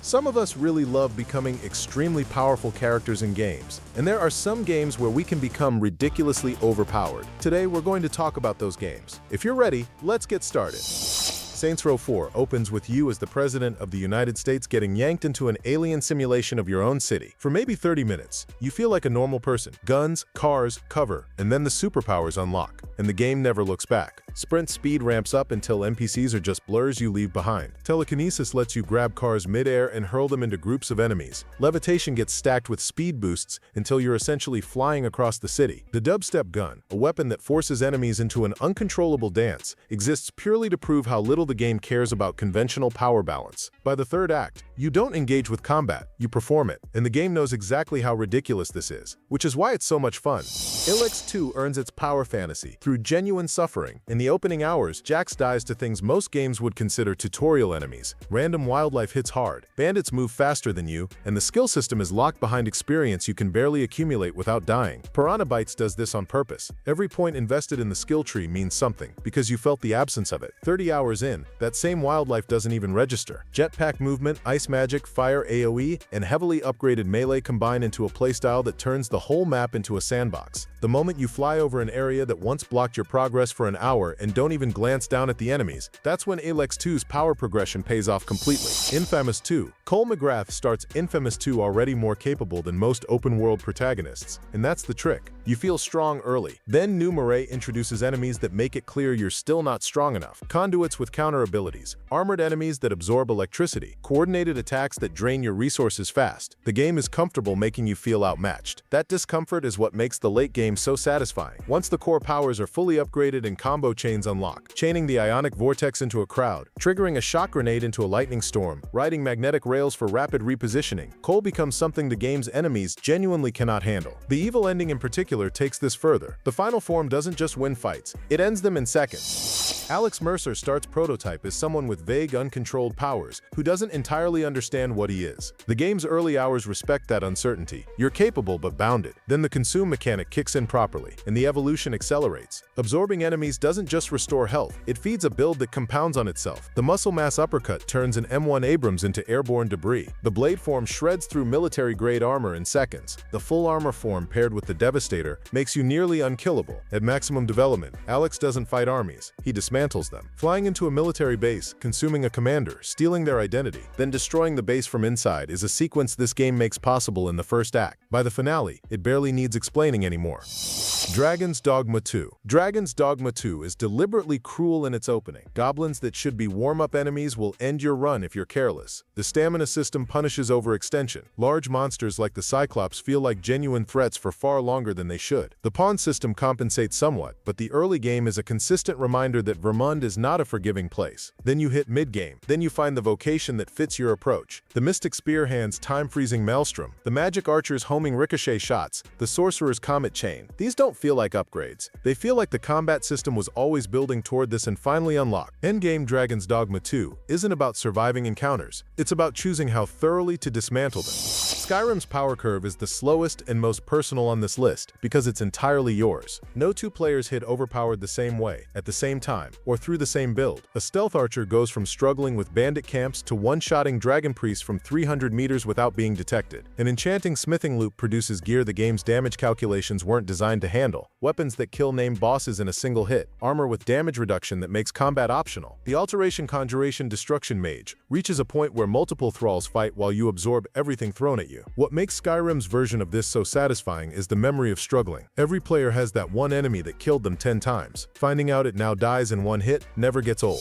Some of us really love becoming extremely powerful characters in games, and there are some games where we can become ridiculously overpowered. Today, we're going to talk about those games. If you're ready, let's get started. Saints Row 4 opens with you as the President of the United States getting yanked into an alien simulation of your own city. For maybe 30 minutes, you feel like a normal person. Guns, cars, cover, and then the superpowers unlock, and the game never looks back. Sprint speed ramps up until NPCs are just blurs you leave behind. Telekinesis lets you grab cars mid-air and hurl them into groups of enemies. Levitation gets stacked with speed boosts until you're essentially flying across the city. The dubstep gun, a weapon that forces enemies into an uncontrollable dance, exists purely to prove how little the game cares about conventional power balance. By the third act, you don't engage with combat, you perform it, and the game knows exactly how ridiculous this is, which is why it's so much fun. ELEX 2 earns its power fantasy through genuine suffering. In the opening hours, Jax dies to things most games would consider tutorial enemies. Random wildlife hits hard, bandits move faster than you, and the skill system is locked behind experience you can barely accumulate without dying. Piranha Bytes does this on purpose. Every point invested in the skill tree means something, because you felt the absence of it. 30 hours in, that same wildlife doesn't even register. Jetpack movement, ice magic, fire AoE, and heavily upgraded melee combine into a playstyle that turns the whole map into a sandbox. The moment you fly over an area that once blocked your progress for an hour and don't even glance down at the enemies, that's when ELEX 2's power progression pays off completely. Infamous 2. Cole McGrath starts Infamous 2 already more capable than most open-world protagonists, and that's the trick. You feel strong early. Then New Murray introduces enemies that make it clear you're still not strong enough. Conduits with counter abilities, armored enemies that absorb electricity, coordinated attacks that drain your resources fast. The game is comfortable making you feel outmatched. That discomfort is what makes the late game so satisfying. Once the core powers are fully upgraded and combo chains unlock, chaining the ionic vortex into a crowd, triggering a shock grenade into a lightning storm, riding magnetic rails for rapid repositioning, Cole becomes something the game's enemies genuinely cannot handle. The evil ending in particular takes this further. The final form doesn't just win fights, it ends them in seconds. Alex Mercer starts Prototype as someone with vague, uncontrolled powers who doesn't entirely understand what he is. The game's early hours respect that uncertainty. You're capable but bounded. Then the consume mechanic kicks in properly, and the evolution accelerates. Absorbing enemies doesn't just restore health, it feeds a build that compounds on itself. The muscle mass uppercut turns an M1 Abrams into airborne debris. The blade form shreds through military-grade armor in seconds. The full armor form paired with the Devastator makes you nearly unkillable. At maximum development, Alex doesn't fight armies, he dismantles them. Flying into a military base, consuming a commander, stealing their identity, then destroying the base from inside is a sequence this game makes possible in the first act. By the finale, it barely needs explaining anymore. Dragon's Dogma 2. Dragon's Dogma 2 is deliberately cruel in its opening. Goblins that should be warm-up enemies will end your run if you're careless. The stamina system punishes overextension. Large monsters like the Cyclops feel like genuine threats for far longer than they should. The pawn system compensates somewhat, but the early game is a consistent reminder that Vermund is not a forgiving place. Then you hit mid-game. Then you find the vocation that fits your approach. The Mystic Spear Hand's time-freezing Maelstrom, the Magic Archer's homing ricochet shots, the Sorcerer's Comet Chain. These don't feel like upgrades. They feel like the combat system was always building toward this and finally unlocked. Endgame Dragon's Dogma 2 isn't about surviving encounters. It's about choosing how thoroughly to dismantle them. Skyrim's power curve is the slowest and most personal on this list because it's entirely yours. No two players hit Overpowered the same way, at the same time, or through the same build. A stealth archer goes from struggling with bandit camps to one-shotting dragon priests from 300 meters without being detected. An enchanting smithing loop produces gear the game's damage calculations weren't designed to handle. Weapons that kill named bosses in a single hit. Armor with damage reduction that makes combat optional. The Alteration Conjuration Destruction Mage reaches a point where multiple thralls fight while you absorb everything thrown at you. What makes Skyrim's version of this so satisfying is the memory of struggling. Every player has that one enemy that killed them 10 times. Finding out it now dies in one hit never gets old.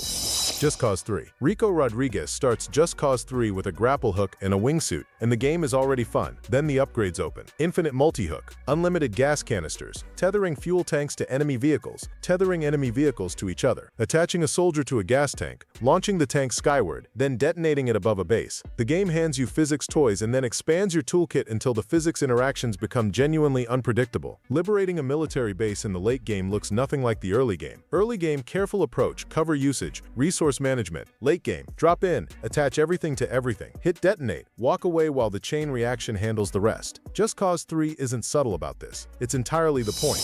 Just Cause 3. Rico Rodriguez starts Just Cause 3 with a grapple hook and a wingsuit, and the game is already fun. Then the upgrades open. Infinite multi-hook, unlimited gas canisters, tethering fuel tanks to enemy vehicles, tethering enemy vehicles to each other, attaching a soldier to a gas tank, launching the tank skyward, then detonating it above a base. The game hands you physics toys and then expands your toolkit until the physics interactions become genuinely unpredictable. Liberating a military base in the late game looks nothing like the early game. Early game, careful approach, cover usage, resource management. Late game, drop in, attach everything to everything, hit detonate, walk away while the chain reaction handles the rest. Just Cause 3 isn't subtle about this. It's entirely the point.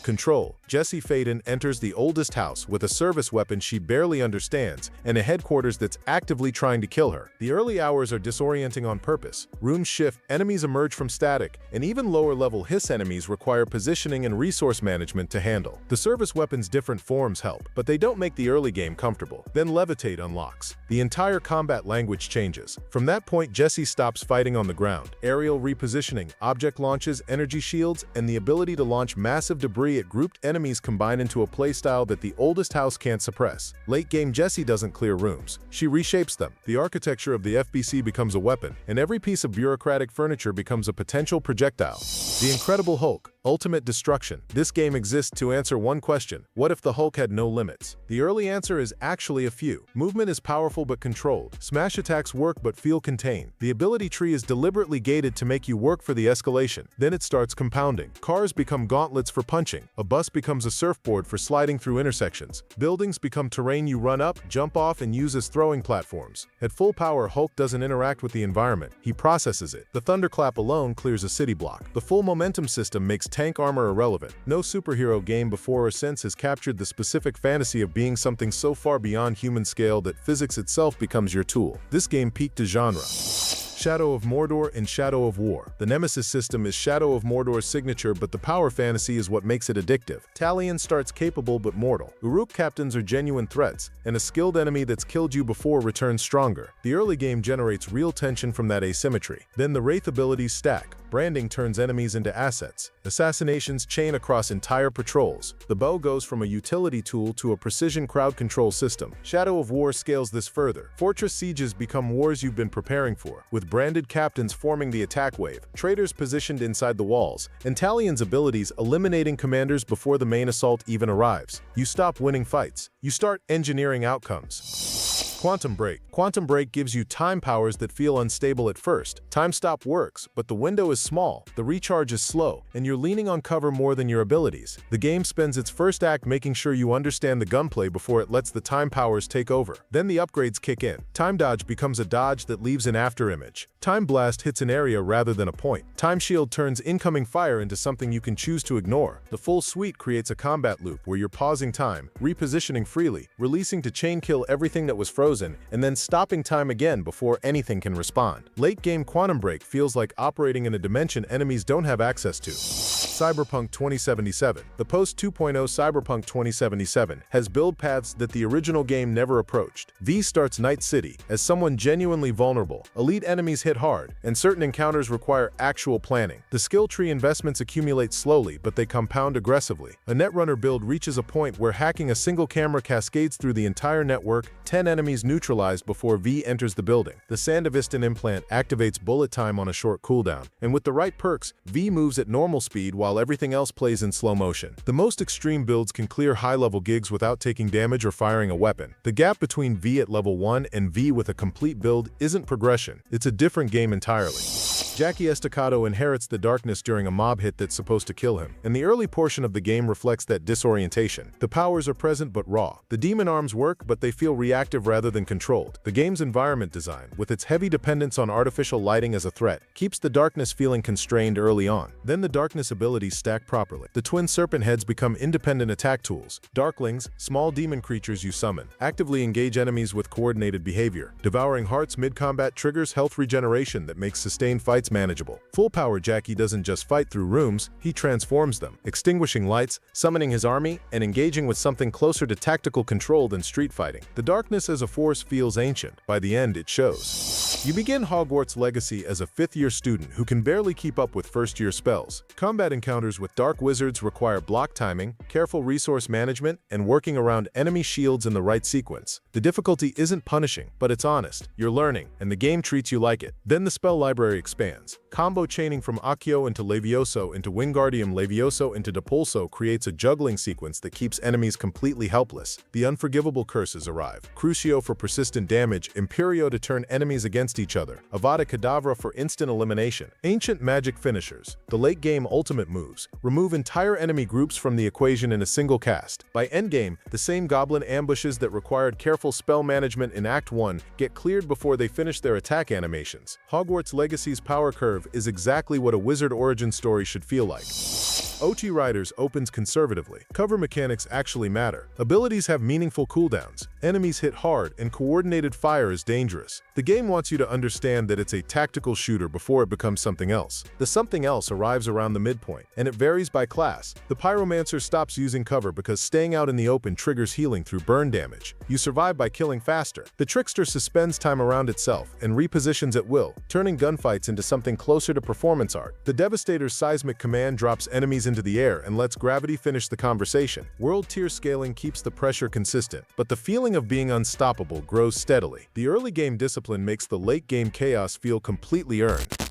Control. Jessie Faden enters the oldest house with a service weapon she barely understands and a headquarters that's actively trying to kill her. The early hours are disorienting on purpose. Rooms shift, enemies emerge from static, and even lower-level hiss enemies require positioning and resource management to handle. The service weapon's different forms help, but they don't make the early game comfortable. Then Levitate unlocks. The entire combat language changes. From that point, Jessie stops fighting on the ground. Aerial repositioning, object launches, energy shields, and the ability to launch massive debris at grouped enemies combine into a playstyle that the oldest house can't suppress. Late-game Jessie doesn't clear rooms. She reshapes them. The architecture of the FBC becomes a weapon, and every piece of bureaucratic furniture becomes a potential projectile. The Incredible Hulk. Ultimate Destruction. This game exists to answer one question: what if the Hulk had no limits? The early answer is actually a few. Movement is powerful but controlled. Smash attacks work but feel contained. The ability tree is deliberately gated to make you work for the escalation. Then it starts compounding. Cars become gauntlets for punching. A bus becomes a surfboard for sliding through intersections. Buildings become terrain you run up, jump off, and use as throwing platforms. At full power, Hulk doesn't interact with the environment. He processes it. The thunderclap alone clears a city block. The full momentum system makes tank armor irrelevant. No superhero game before or since has captured the specific fantasy of being something so far beyond human scale that physics itself becomes your tool. This game peaked a genre. Shadow of Mordor and Shadow of War. The Nemesis system is Shadow of Mordor's signature, but the power fantasy is what makes it addictive. Talion starts capable but mortal. Uruk captains are genuine threats, and a skilled enemy that's killed you before returns stronger. The early game generates real tension from that asymmetry. Then the Wraith abilities stack. Branding turns enemies into assets. Assassinations chain across entire patrols. The bow goes from a utility tool to a precision crowd control system. Shadow of War scales this further. Fortress sieges become wars you've been preparing for, with branded captains forming the attack wave, traitors positioned inside the walls, and Talion's abilities eliminating commanders before the main assault even arrives. You stop winning fights. You start engineering outcomes. Quantum Break. Quantum Break gives you time powers that feel unstable at first. Time stop works, but the window is small, the recharge is slow, and you're leaning on cover more than your abilities. The game spends its first act making sure you understand the gunplay before it lets the time powers take over. Then the upgrades kick in. Time Dodge becomes a dodge that leaves an afterimage. Time Blast hits an area rather than a point. Time Shield turns incoming fire into something you can choose to ignore. The full suite creates a combat loop where you're pausing time, repositioning freely, releasing to chain kill everything that was frozen, and then stopping time again before anything can respond. Late-game Quantum Break feels like operating in a dimension enemies don't have access to. Cyberpunk 2077. The post-2.0 Cyberpunk 2077 has build paths that the original game never approached. V starts Night City as someone genuinely vulnerable. Elite enemies hit hard, and certain encounters require actual planning. The skill tree investments accumulate slowly, but they compound aggressively. A Netrunner build reaches a point where hacking a single camera cascades through the entire network, 10 enemies neutralized before V enters the building. The Sandevistan implant activates bullet time on a short cooldown, and with the right perks, V moves at normal speed while everything else plays in slow motion. The most extreme builds can clear high-level gigs without taking damage or firing a weapon. The gap between V at level 1 and V with a complete build isn't progression, it's a different game entirely. Jackie Estacado inherits the darkness during a mob hit that's supposed to kill him, and the early portion of the game reflects that disorientation. The powers are present but raw. The demon arms work, but they feel reactive rather than controlled. The game's environment design, with its heavy dependence on artificial lighting as a threat, keeps the darkness feeling constrained early on. Then the darkness abilities stack properly. The twin serpent heads become independent attack tools. Darklings, small demon creatures you summon, actively engage enemies with coordinated behavior. Devouring Hearts mid-combat triggers health regeneration that makes sustained fights manageable. Full power Jackie doesn't just fight through rooms, he transforms them, extinguishing lights, summoning his army, and engaging with something closer to tactical control than street fighting. The darkness as a force feels ancient. By the end, it shows. You begin Hogwarts Legacy as a fifth-year student who can barely keep up with first-year spells. Combat encounters with dark wizards require block timing, careful resource management, and working around enemy shields in the right sequence. The difficulty isn't punishing, but it's honest. You're learning, and the game treats you like it. Then the spell library expands. Combo chaining from Accio into Levioso into Wingardium Levioso into Depulso creates a juggling sequence that keeps enemies completely helpless. The unforgivable curses arrive. Crucio for persistent damage, Imperio to turn enemies against each other, Avada Kedavra for instant elimination. Ancient magic finishers. The late-game ultimate moves remove entire enemy groups from the equation in a single cast. By endgame, the same goblin ambushes that required careful spell management in Act 1 get cleared before they finish their attack animations. Hogwarts Legacy's power power curve is exactly what a wizard origin story should feel like. Outriders opens conservatively. Cover mechanics actually matter. Abilities have meaningful cooldowns. Enemies hit hard, and coordinated fire is dangerous. The game wants you to understand that it's a tactical shooter before it becomes something else. The something else arrives around the midpoint, and it varies by class. The Pyromancer stops using cover because staying out in the open triggers healing through burn damage. You survive by killing faster. The Trickster suspends time around itself and repositions at will, turning gunfights into something closer to performance art. The Devastator's seismic command drops enemies into the air and lets gravity finish the conversation. World tier scaling keeps the pressure consistent, but the feeling of being unstoppable grows steadily. The early game discipline makes the late game chaos feel completely earned.